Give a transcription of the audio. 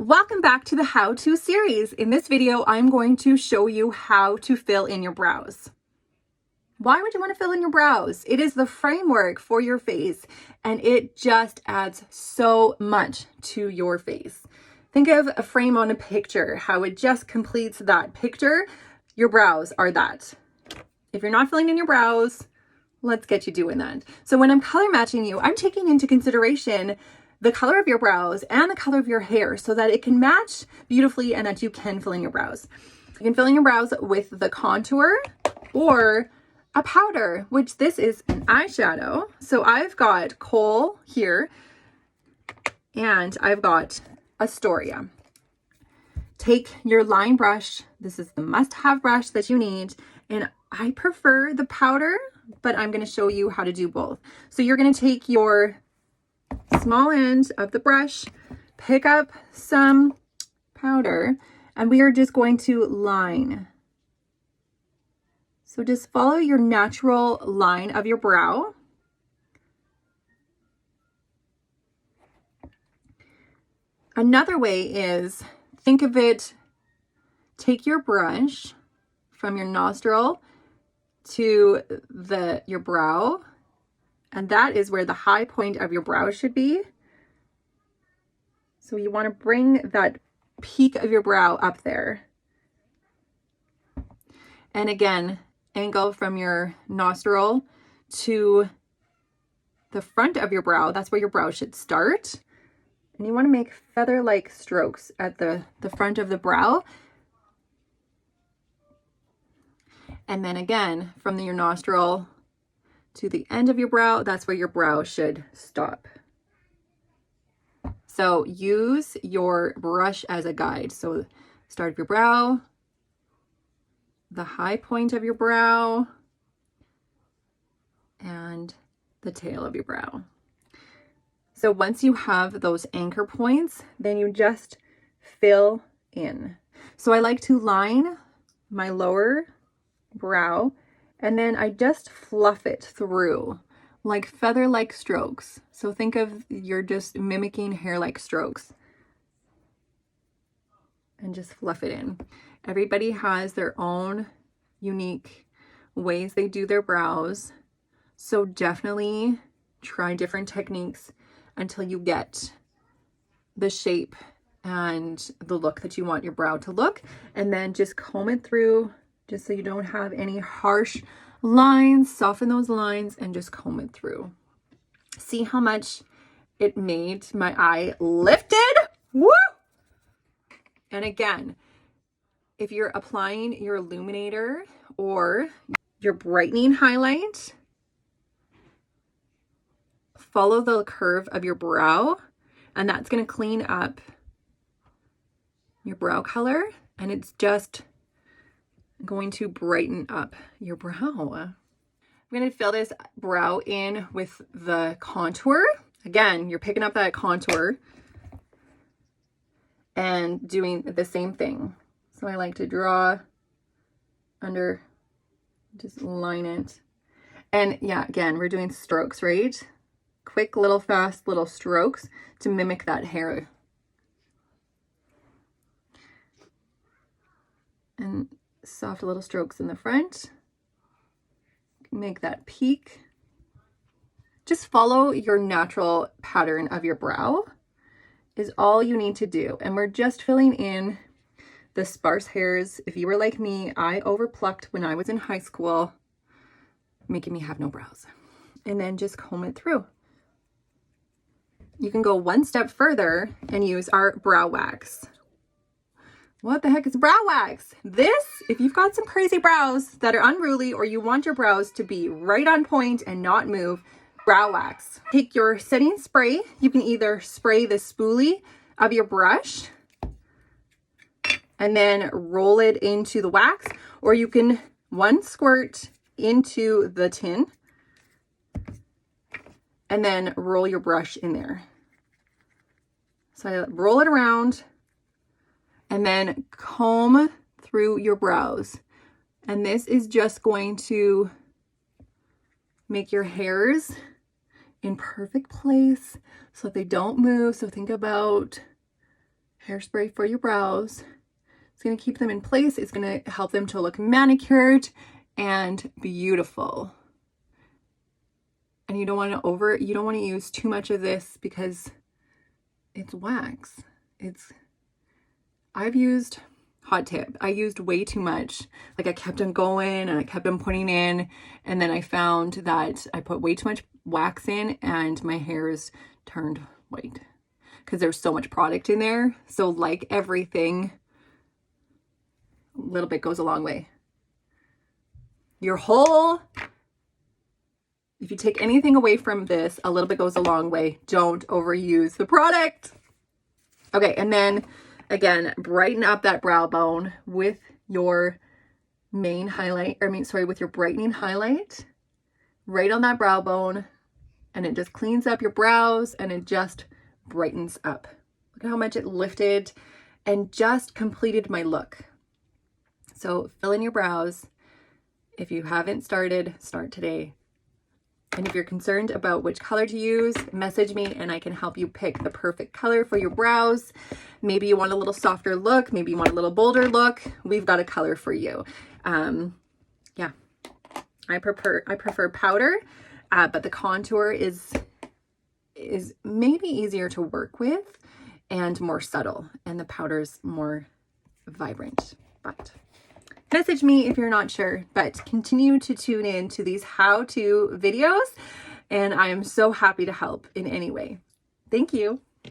Welcome back to the how-to series. In this video, I'm going to show you how to fill in your brows. Why would you want to fill in your brows? It is the framework for your face, and it just adds so much to your face. Think of a frame on a picture, how it just completes that picture. Your brows are that. If you're not filling in your brows, let's get you doing that. So when I'm color matching you, I'm taking into consideration the color of your brows and the color of your hair so that it can match beautifully and that you can fill in your brows. You can fill in your brows with the contour or a powder, which this is an eyeshadow. So I've got Kohl here and I've got Astoria. Take your line brush. This is the must-have brush that you need. And I prefer the powder, but I'm going to show you how to do both. So you're going to take your small end of the brush, pick up some powder, and we are just going to line. So just follow your natural line of your brow. Another way is, think of it, take your brush from your nostril to your brow, and that is where the high point of your brow should be. So you want to bring that peak of your brow up there. And again, angle from your nostril to the front of your brow. That's where your brow should start. And you want to make feather-like strokes at the front of the brow. And then again, from your nostril to the end of your brow, that's where your brow should stop. So use your brush as a guide. So start of your brow, the high point of your brow, and the tail of your brow. So once you have those anchor points, then you just fill in. So I like to line my lower brow, and then I just fluff it through like feather-like strokes. So think of you're just mimicking hair-like strokes and just fluff it in. Everybody has their own unique ways they do their brows. So definitely try different techniques until you get the shape and the look that you want your brow to look. And then just comb it through just so you don't have any harsh lines. Soften those lines and just comb it through. See how much it made my eye lifted? Woo! And again, if you're applying your illuminator or your brightening highlight, follow the curve of your brow, and that's going to clean up your brow color, and it's just going to brighten up your brow. I'm going to fill this brow in with the contour. Again, you're picking up that contour and doing the same thing. So I like to draw under, just line it. And yeah, again, we're doing strokes, right? Quick little fast little strokes to mimic that hair. And soft little strokes in the front. Make that peak. Just follow your natural pattern of your brow is all you need to do. And we're just filling in the sparse hairs. If you were like me, I overplucked when I was in high school, making me have no brows. And then just comb it through. You can go one step further and use our brow wax. What the heck is brow wax? This, if you've got some crazy brows that are unruly or you want your brows to be right on point and not move, brow wax. Take your setting spray. You can either spray the spoolie of your brush and then roll it into the wax, or you can one squirt into the tin and then roll your brush in there. So I roll it around and then comb through your brows. And this is just going to make your hairs in perfect place so they don't move. So think about hairspray for your brows. It's going to keep them in place. It's going to help them to look manicured and beautiful. And you don't want to use too much of this because it's wax. I've used, hot tip, I used way too much. Like I kept on going and I kept on putting in, and then I found that I put way too much wax in and my hairs turned white because there's so much product in there. So like everything, a little bit goes a long way. If you take anything away from this, a little bit goes a long way. Don't overuse the product. Okay, and then again, brighten up that brow bone with your with your brightening highlight right on that brow bone, and it just cleans up your brows and it just brightens up. Look at how much it lifted and just completed my look. So fill in your brows. If you haven't started, start today. And if you're concerned about which color to use, message me and I can help you pick the perfect color for your brows. Maybe you want a little softer look. Maybe you want a little bolder look. We've got a color for you. Yeah, I prefer powder, but the contour is maybe easier to work with and more subtle, and the powder's more vibrant. But message me if you're not sure, but continue to tune in to these how-to videos, and I am so happy to help in any way. Thank you.